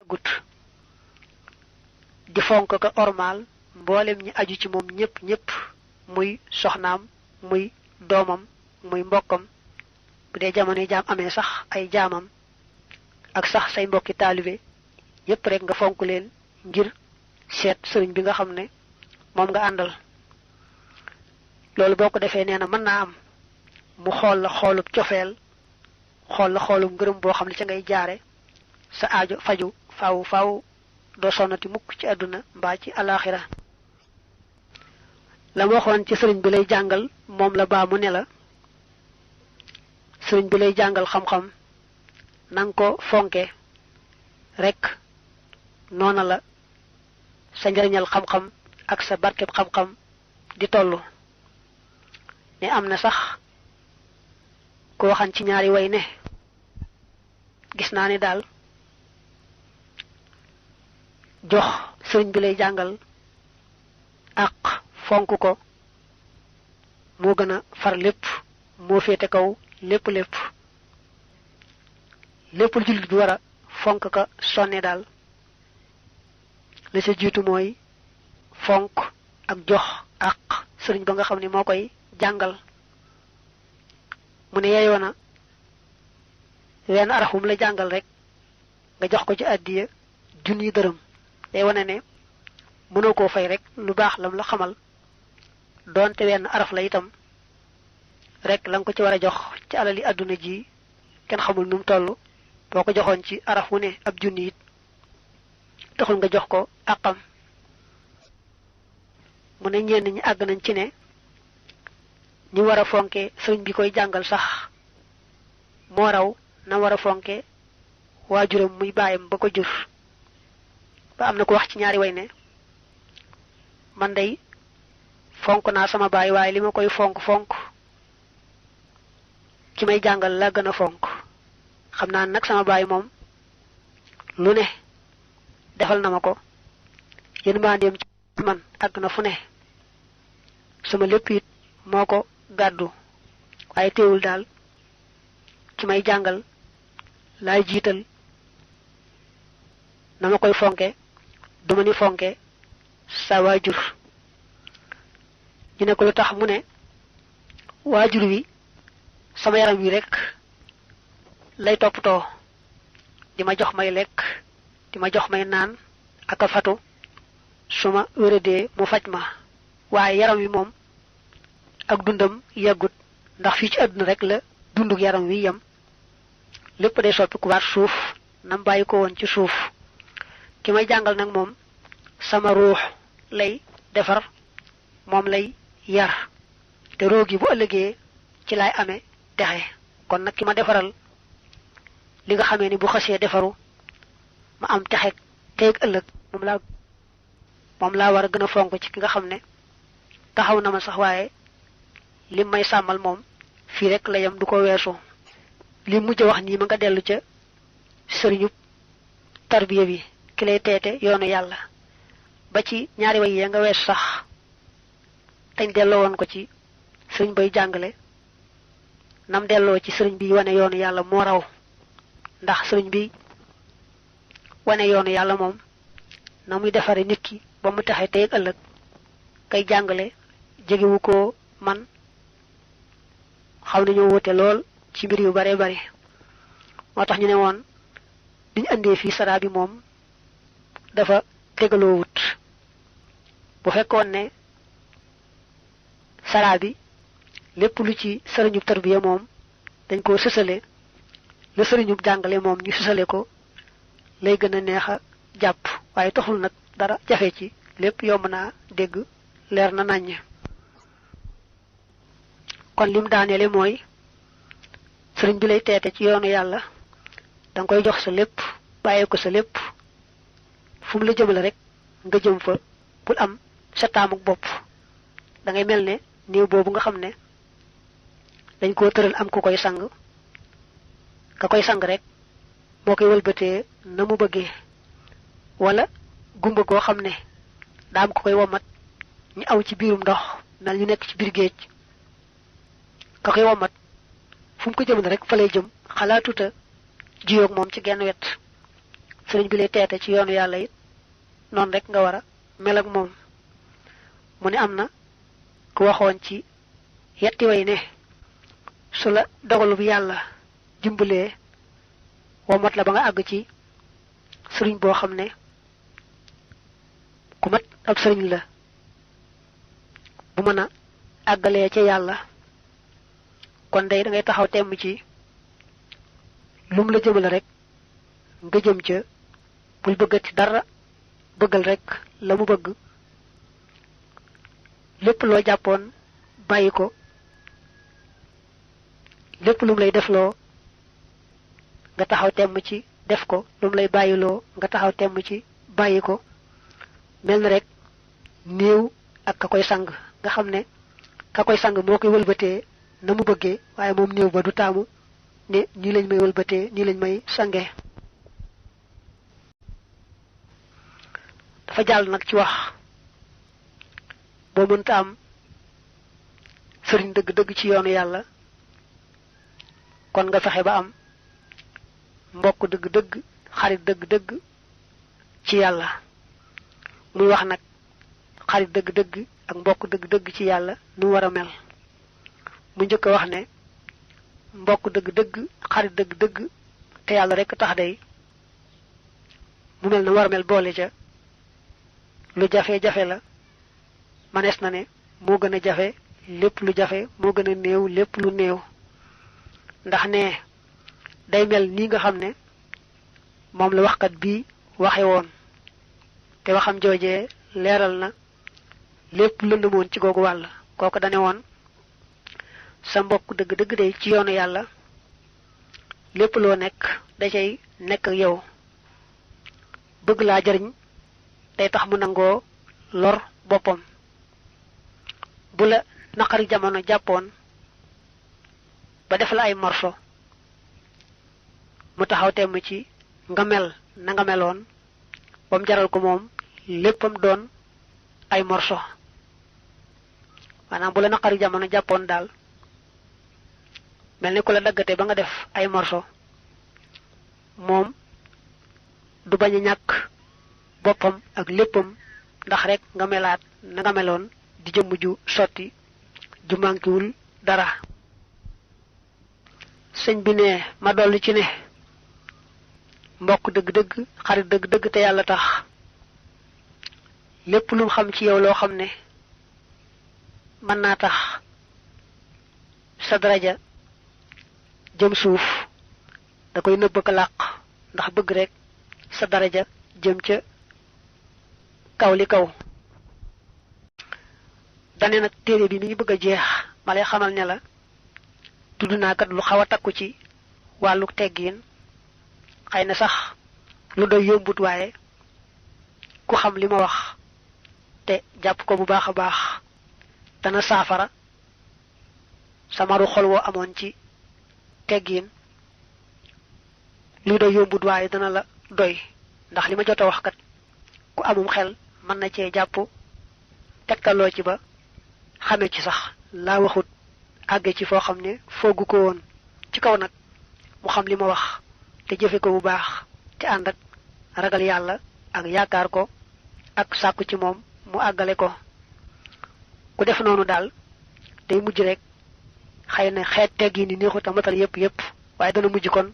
gut di fonk ko ormal mboolem ñi aju ci moom ñépp muy soxnaam muy doomam muy mbokkam bu dee jamono jaam amee sax ay jaamam ak sax say mbokki taalibe yépp rek nga fonk leen ngir seet sëriñ bi nga xam ne moom nga àndal loolu boo ko defee nee na mën naa am mu xool la xoolub cofeel xool la xoolub ngërëm boo xam ne ca ngay jaare sa aajo faju faaw doo sonnati mukk ci àdduna mbaa ci alaxira la ma waxoon ci sëriñ bi lay jàngal moom la baa mu ne la sëriñ bi lay jàngal xam-xam nang ko fonke rek noona la sa njariñal xam-xam ak sa barkeb xam-xam di tollu ne am na sax ko waxan ci ñaari way ne gis naa ne daal jox sëriñ bi lay jàngal ak fonk ko moo gën a far lépp moo féete kaw lépp lu jullit bi war a fonk ka sonne daal la sa jiitu mooy fonk ak jox ak sëriñ ba nga xam ne moo koy jàngal mu ne yeyoo na wenn arafum la jàngal rek nga jox ko ci àddiya junni dërëm day wane ne mënoo koo fay rek lu baax lam la xamal doonte wenn araf la itam rek la nga ko ci war a jox ci alali àdduna ji kenn xamul nu mu toll boo ko joxoon ci araf wu ne ab junni it taxul nga jox ko àqam mu ne ñenn ñi àgg nañ ci ne ñi war a fonke sëriñ bi koy jàngal sax moo raw na war a fonke waajuram muy baayam ba ko jur ba am na ko wax ci ñaari way ne man day fonk naa sama baay waaye li ma koy fonk ki may jàngal la gën a fonk xam naa nag sama baay moom lu ne defal na ma ko yéen mbaandeem ci man àgg na fu ne sama lépp it moo ko gàddu waaye teewul daal ki may jàngal laay jiital na ma koy fonke duma ni fonke sa waajur ñu ne ko lu tax mu ne waajur wi sama yaram wi rek lay toppatoo di ma jox may lekk di ma jox may naan ak a fatu su ma wéradee mu faj ma waaye yaram wi moom ak dundam yàggut ndax fii ci àdduna rek la dunduk yaram wi yam lépp day soppi ku waat suuf nam bàyyi ko woon ci suuf ki may jàngal nag moom sama ruux lay defar moom lay yar te roogi bu ëllëgee ci lay amee texe kon nag ki ma defaral li nga xamee ni bu xasee defaru ma am texe teeg ëllëg moom laa war a gën a fonk ci ki nga xam ne taxaw na ma sax waaye li may sàmmal moom fii rek la yam du ko weesu li mujj wax nii ma nga dellu ca sëriñub tarbiya bi ki lay teete yoonu yàlla ba ci ñaari way yee nga weesu sax tañ delloo woon ko ci sëriñ bay jàngale nam delloo ci sëriñ bi wane yoonu yàlla moo raw ndax sëriñ bi wane yoonu yàlla moom na muy defare nit ki ba mu taxe tey ëllëg kay jàngale jegewu ko man xaw nañoo wute lool ci mbir yu bare bare moo tax ñu ne woon biñ andee fii saraa bi moom dafa tegaloo wut bu fekkoon ne saraa bi lépp lu ci sëriñub tarbiya moom dañ koo sësale la sëriñub jàngale moom ñu sësale ko lay gën a neex a jàpp waaye taxul nag dara jafe ci lépp yomb naa dégg leer na naññ kon lim daaneele mooy sëriñ bi lay teete ci yoonu yàlla danga koy jox sa lépp bàyyee ko sa lépp fu mu la jëmale rek nga jëm fa bul am sa taamuk bopp da ngay mel ne néew boobu nga xam ne dañ koo tëral am ku koy sang ka koy sang rek moo koy wëlbatee na mu bëggee wala gumba goo xam ne daa am ku koy womat ñu aw ci biirum ndox mel ñu nekk ci biir géej ka koy womat fu mu ko jëmale rek fa lay jëm xalaatuta jiyoog moom ci genn wet sëriñ bi lay teete ci yoonu yàlla it noonu rek nga war a mel ak moom. mu ne am na ku waxoon ci yetti way ne su la dogalu bi yàlla dimbalee womat la ba nga àgg ci sëriñ boo xam ne ku mat ab sëriñ la bu mën a àggalee ca yàlla kon day da ngay taxaw temm ci lum la jëmale rek nga jëm ca bul bëggati dara bëggal rek la mu bëgg lépp loo jàppoon bàyyi ko lépp lum lay defloo nga taxaw temm ci def ko lum lay bàyyiloo nga taxaw temm ci bàyyi ko mel na rek néew ak ka koy sang nga xam ne ka koy sang moo koy wëlbatee na mu bëggee waaye moom néew ba du taamu ne nii lañ may wëlbatee nii lañ may sange. dafa jàll nag ci wax boo mënta am sëriñ dëgg-dëgg ci yoonu yàlla kon nga fexe ba am mbokk dëgg-dëgg xarit dëgg-dëgg ci yàlla. muy wax nag xarit dëgg-dëgg ak mbokk dëgg-dëgg ci yàlla nu war a mel. mu njëkk a wax ne mbokk dëgg-dëgg xarit dëgg-dëgg te yàlla rek tax day mu mel na war a mel boole ca lu jafe-jafe la manees na ne moo gën a jafe lépp lu jafe moo gën a néew lépp lu néew ndax ne day mel nii nga xam ne moom la waxkat bii waxe woon te waxam joojee leeral na lépp lëndëmoon ci googu wàll. kooku dane woon sa mbokk dëgg-dëgg day ci yoonu yàlla lépp loo nekk da cay nekk ak yow bëgg laa jariñ day tax mu nangoo lor boppam. bu la naqari jamono jàppoon ba def la ay morso mu taxaw temm ci nga mel na nga meloon ba mu jaral ko moom léppam doon ay morso. maanaam bu la naqari jamono jàppoon daal mel ni ku la daggate ba nga def ay morso moom du bañ a ñàkk boppam ak léppam ndax rek nga melaat na nga meloon di jëmm ju sotti ju mànkiwul dara. sëñ bi ne ma dolli ci ne mbokk dëgg-dëgg xarit dëgg-dëgg te yàlla tax lépp lu xam ci yow loo xam ne mën naa tax sa daraja jëm suuf da koy nëbb ko làq ndax bëgg rek sa daraja jëm ca kaw li kaw. dane nag téere bi mi ngi bëgg a jeex ma lay xamal ne la tudd naa kat lu xaw a takku ci wàllu teggiin xëy na sax lu doy yombut waaye ku xam li ma wax te jàpp ko bu baax a baax dana saafara samaru xol woo amoon ci teggiin lu doy yombut waaye dana la doy ndax li ma jot a wax kat ku amum xel mën na cee jàpp tegtaloo ci ba xame ci sax laa waxut àgge ci foo xam ne foogu ko woon ci kaw nag mu xam li ma wax te jëfe ko bu baax te ànd ak ragal yàlla ak yaakaar ko ak sàkku ci moom mu àggale ko. ku def noonu daal day mujj rek xëy na xeet teggi ni neexut a matale yépp waaye dana mujj kon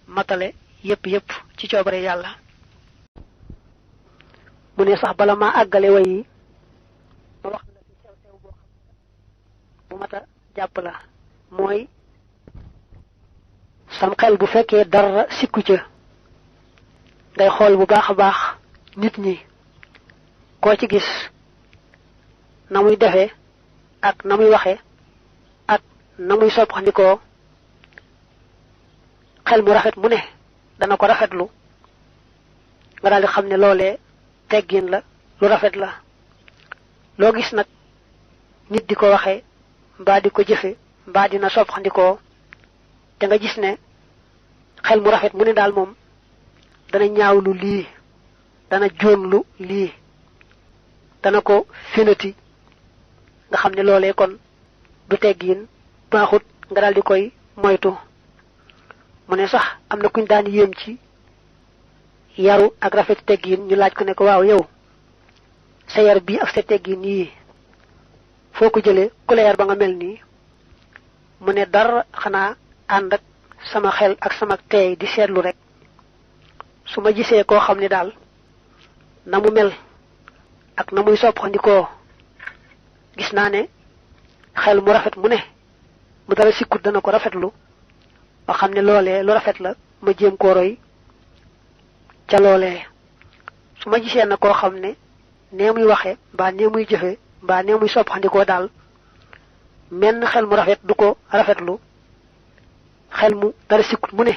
matale yépp ci coobare yàlla. mu ne sax bala maa àggale way yi ma wax la ci sew boo xam bu mata jàpp la mooy sam xel bu fekkee dara sikku ca ngay xool bu baax a baax nit ñi koo ci gis na muy defee ak na muy waxe ak na muy soppaxndikoo xel mu rafet mu ne dana ko rafetlu nga daal di xam ne loolee teggin la lu rafet la. loo gis nag nit di ko waxe mbaa di ko jëfe mbaa dina soppaxndikoo te nga gis ne xel mu rafet mu ne daal moom dana ñaawlu lii dana jóonlu lii dana ko fénati nga xam ne loolee kon du teggiin baaxut nga daal di koy moytu. mu ne sax am na kuñ daan yéem ci yaru ak rafet teggin ñu laaj ko ne ko waaw yow sa yar bi ak sa teggin yi foo ko jëlee ku la yar ba nga mel nii mu ne dara xanaa ànd ak sama xel ak sama teey di seetlu rek su ma gisee koo xam ne daal na mu mel ak na muy soppandikoo gis naa ne xel mu rafet mu ne mu dara sikkut dana ko rafetlu ba xam ne loolee lu rafet la ma jéem koo roy ca loolee su ma gisee na koo xam ne nee muy waxe mbaa nee muy jëfe mbaa nee muy soppandikoo daal menn xel mu rafet du ko rafetlu xel mu dara sikkut mu ne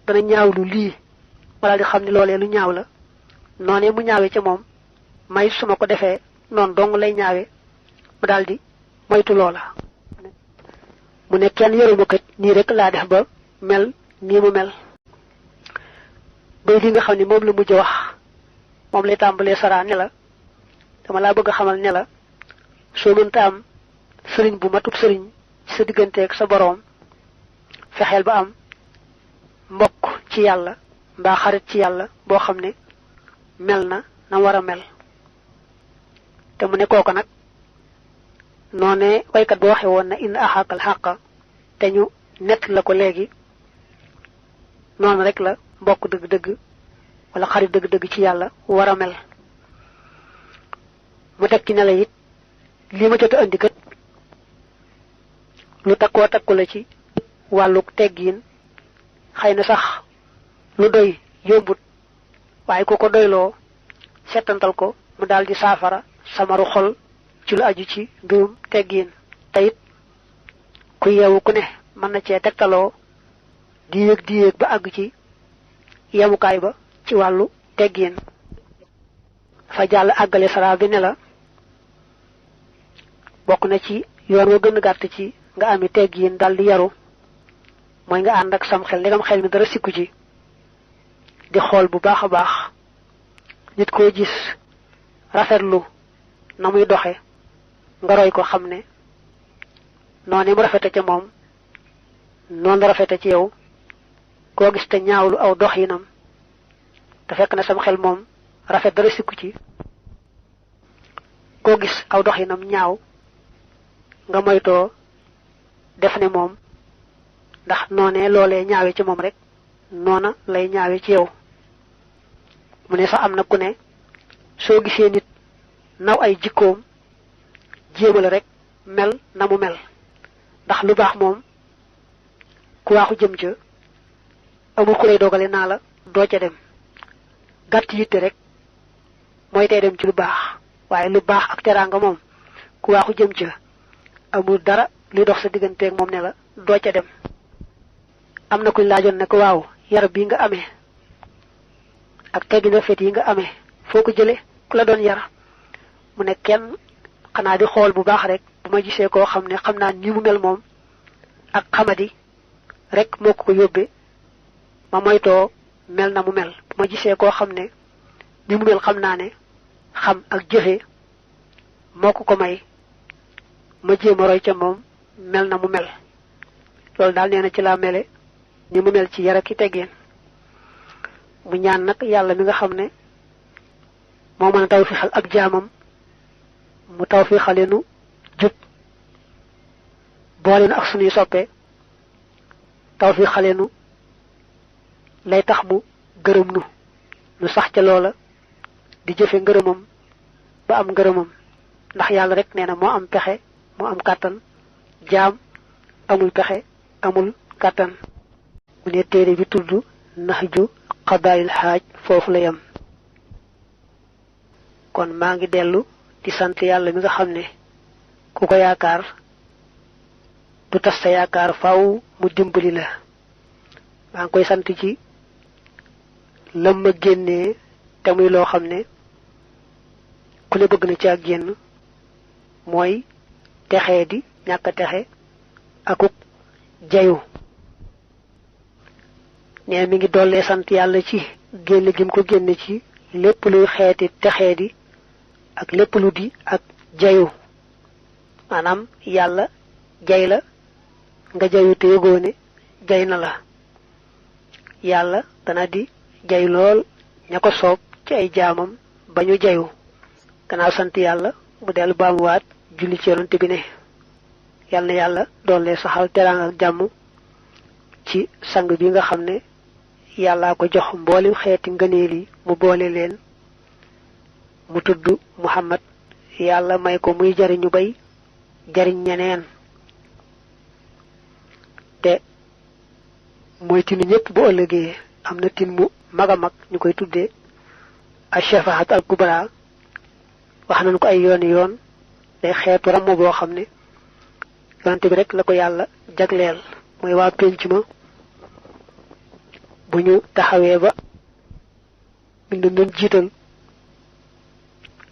dana ñaawlu lii ma daal di xam ne loolee lu ñaaw la noonee mu ñaawee ca moom may su ma ko defee noonu dong lay ñaawee mu daal di moytu loola mu ne kenn yoruma kat nii rek laa def ba mel nii mu mel bay li nga xam ne moom la mujj wax moom lay tàmbalee saraa ne la dama laa bëgg a xamal ne la soo mënta am sëriñ bu matub sëriñ ci sa digganteeg sa boroom fexeel ba am mbokk ci yàlla mbaa xarit ci yàlla boo xam ne mel na na war a mel te mu ne kooku nag noone waykat boo waxe woon na inna axaakal xàqa te ñu nett la ko léegi noonu rek la mbokk dëgg-dëgg wala xarit dëgg-dëgg ci yàlla war a mel mu teg ci ne la it lii ma jot a andi kat lu takkoo takku la ci wàllu teggiin xëy na sax lu doy yombut waaye ku ko doyloo settantal ko mu daal di saafara samaru xol ci lu aju ci mbirum teggiin te it ku yeewu ku ne mën na cee tegtaloo di yéeg ba àgg ci yemukaay ba ci wàllu teggiin fa jàll àggale sara bi ne la bokk na ci yoon wa gën a gàtt ci nga ami teggiin dal di yaru mooy nga ànd ak sam xel ndegam xel mi dara sikku ci di xool bu baax a baax nit koo gis rafetlu na muy doxe nga roy ko xam ne noonu mu rafete ca moom noonu rafete ci yow koo gis te ñaawlu aw doxinam te fekk na sam xel moom rafet dara sikku ci koo gis aw doxinam ñaaw nga moytoo def ne moom ndax noonee loolee ñaawe ci moom rek noona lay ñaawe ci yow mu ne sax am na ku ne soo gisee nit naw ay jikkoom jéemale rek mel na mu mel ndax lu baax moom ku waaxu jëm ca amul ku lay dogale naa la doo ca dem gàtt yitte rek mooy tey dem ci lu baax waaye lu baax ak teraanga moom ku waaxu jëm ca amul dara luy dox sa digganteeg moom ne la doo ca dem am na kuñ laajoon ne ko waaw yar bi nga amee ak teggi na fet yi nga amee foo ko jële ku la doon yar mu ne kenn xanaa di xool bu baax rek bu ma gisee koo xam ne xam naa ni mu mel moom ak xamadi rek moo ko yóbbee ma moytoo mel na mu mel bu ma gisee koo xam ne ni mu mel xam naa ne xam ak jëfe moo ko may ma jéem a roy ca moom mel na mu mel loolu daal nee na ci laa mele ni mu mel ci yar ak i teggeen mu ñaan nag yàlla mi nga xam ne moo mën a tawfiixal ab jaamam mu tawfiixaleenu jub boole nu ak sunuy soppe tawfiixaleenu lay tax mu gërëm nu sax ca loola di jëfe ngërëmam ba am ngërëmam ndax yàlla rek nee na moo am pexe moo am kàttan jaam amul pexe amul kàttan mu ne téere bi tudd Nahju Qadaa'il Haaj foofu la yam kon maa ngi dellu di sant yàlla mi nga xam ne ku ko yaakaar du tas sa yaakaar faaw mu dimbali la maa ngi koy sant ci lam ma génnee te muy loo xam ne ku ne bëgg na ci ak génn mooy texee di ñàkk a texe akuk jayu nee mi ngi dollee sant yàlla ci génn gi mu ko génne ci lépp luy xeeti texee di ak lépp lu di ak jayu maanaam yàlla jay la nga jayu te yëgoone jay na la yàlla dana di jay lool ña ko soob ci ay jaamam ba ñu jayu. gannaaw sant yàlla mu dellu baamuwaat julli ci yonante bi ne yal na yàlla doole saxal teraanga ak jàmm ci sang bi nga xam ne yàllaa ko jox mboolem xeeti ngëneel yi mu boole leen mu tudd Muhammad yàlla may ko muy jariñu bay jariñ ñeneen te mooy tinu ñëpp bu ëllëgee am na tin mu mag a mag ñu koy tuddee ash-shafaat al-kubra wax nañ ko ay yooni yoon day xeetu ramm boo xam ne yonante bi rek la ko yàlla jagleel mooy waa pénc ma bu ñu taxawee ba bind doon jiital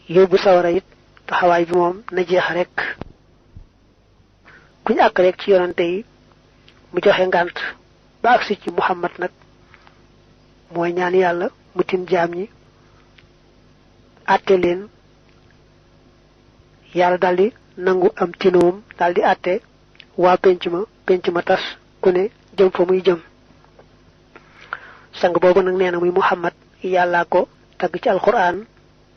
yóbbu sawara it taxawaay bi moom na jeex rek kuñ àkk rek ci yonante yi mu joxe ngànt ba agsi ci Muhammad nag mooy ñaan yàlla mu tin jaam ñi àtte leen yàlla daldi nangu am tinoom daldi àtte waa penc ma tas ku ne jëm fa muy jëm sang boobu nag nee na muy Muhammad yàllaa ko tagg ci alquran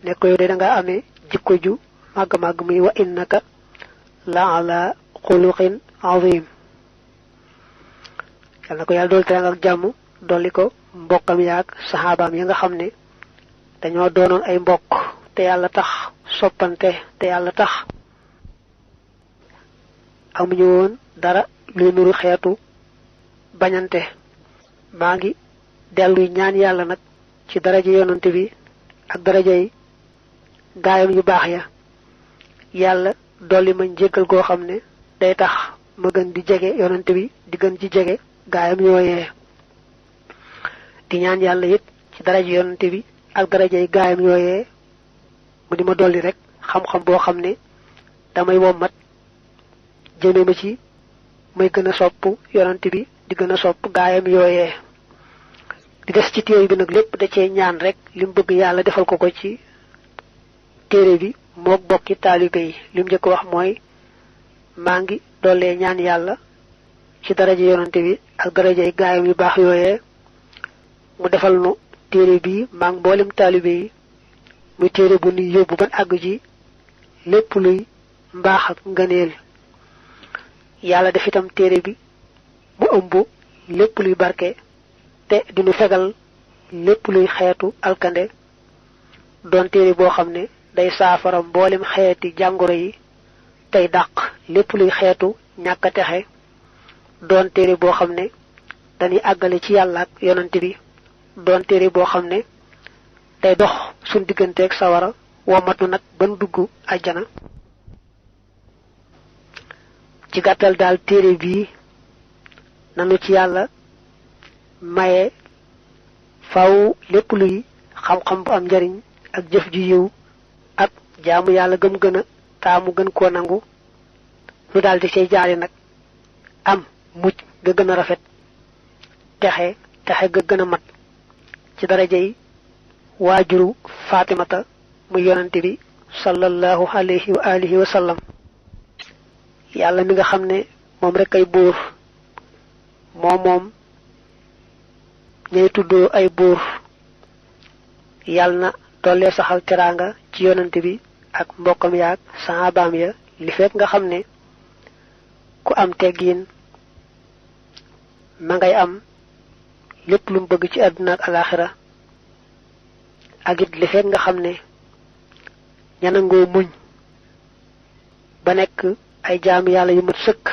ne ko yow de da nga amee jikko ju màgg-màgg muy wa innaka la ala xuluqin azim yàlla na ko yàlla dool teranga ak jàmm dolli ko mbokkam yaag saxaabaam yi nga xam ne dañoo doonoon ay mbokk te yàlla tax soppante te yàlla tax amuñu woon dara luy nuru xeetu bañante maa ngi delluy ñaan yàlla nag ci daraja yonante bi ak daraja yi gaayam yu baax ya yàlla dolli ma njéggal goo xam ne day tax ma gën di jege yonante bi di gën ci jege gaayam yooyee di ñaan yàlla it ci daraja yonante bi ak daraja yi gaayam yooyee mu di ma dolli rek xam-xam boo xam ne damay wommat jëme ma ci may gën a sopp yonante bi di gën a sopp gaayam yooyee di des ci téere bi nag lépp da cee ñaan rek li mu bëgg yàlla defal ko ci téere bi mook bokki taalibe yi li mu njëkk wax mooy maa ngi dollee ñaan yàlla ci daraja yonante bi ak daraja yi gaayam yu baax yooyee mu defal nu téere bi maa ngi mboolem taalibe yi muy téere bu nuy yóbbu ban àgg ji lépp luy mbaax ak ngëneel yàlla def itam téere bi mu ëmb lépp luy barke te dinu fegal lépp luy xeetu alkande doon téere boo xam ne day saafara mboolem xeeti jàngoro yi tey dàq lépp luy xeetu ñàkk a texe doon téere boo xam ne dañuy àggale ci yàlla ak yonante bi doon téere boo xam ne day dox suñ digganteeg sawara womatu nag ban dugg àjjana ci gàttal daal téere bii nanu ci yàlla maye faw lépp luy xam-xam bu am njariñ ak jëf ju yiw ak jaamu yàlla gëm gën a taamu gën koo nangu lu daal di cay jaari nag am mucc ga gën a rafet texe ga gën a mat ci daraja yi waajuru Fatimata mu yonante bi sallallahu alayhi wa alihi wa sallam yàlla mi nga xam ne moom rek ay buur moom ñay tuddoo ay buur yàlla na dollee saxal teraanga ci yonante bi ak mbokkam yaag sahabaam ya li fekk nga xam ne ku am teggiin ma ngay am lépp lu mu bëgg ci àdduna ak alaxira ak it li fekk nga xam ne ñanangoo muñ ba nekk ay jaam yàlla yu mat sëkk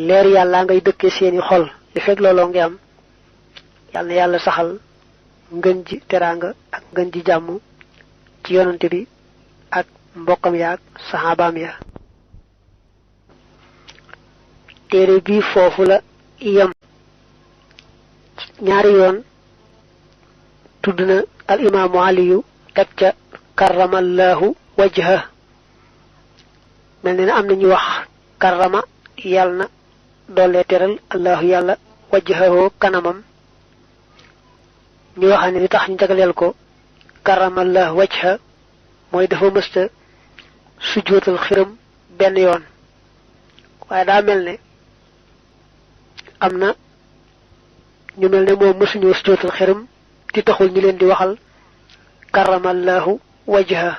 leer yàlla ngay dëkkee seeni xol li fekk looloo ngi am yàlla na yàlla saxal ngën ji teraanga ak ngën ji jàmm ci yonante bi ak mbokkam ya ak saxaabaam ya téere bi foofu la yem ñaari yoon tudd na al imaamu aliyu teg ca karramallahu wajha mel ne na am nañu wax karrama yàlla na doole teral allahu yàlla wajhahoo kanamam ñu waxane li tax ñu jagleel ko karamallahu wajha mooy dafa mësta sujjóotal xiram benn yoon waaye daa mel ne am na ñu mel ne moom mësuñoo sujjóotal xiram ti taxul ñu leen di waxal karamallahu wajha.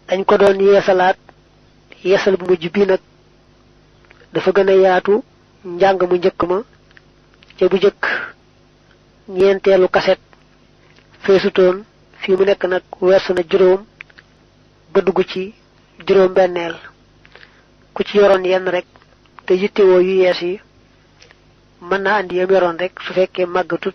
dañ ko doon yeesalaat yeesal bu mujj bi nag dafa gën a yaatu njàng mu njëkk ma ca bu jëkk ñeenteelu kaset feesutoon fii mu nekk nag weesu na juróom ba dugg ci juróom benneel ku ci yoroon yenn rek te yittewoo yu yees yi mën naa andi yam yoroon rek su fekkee màggatut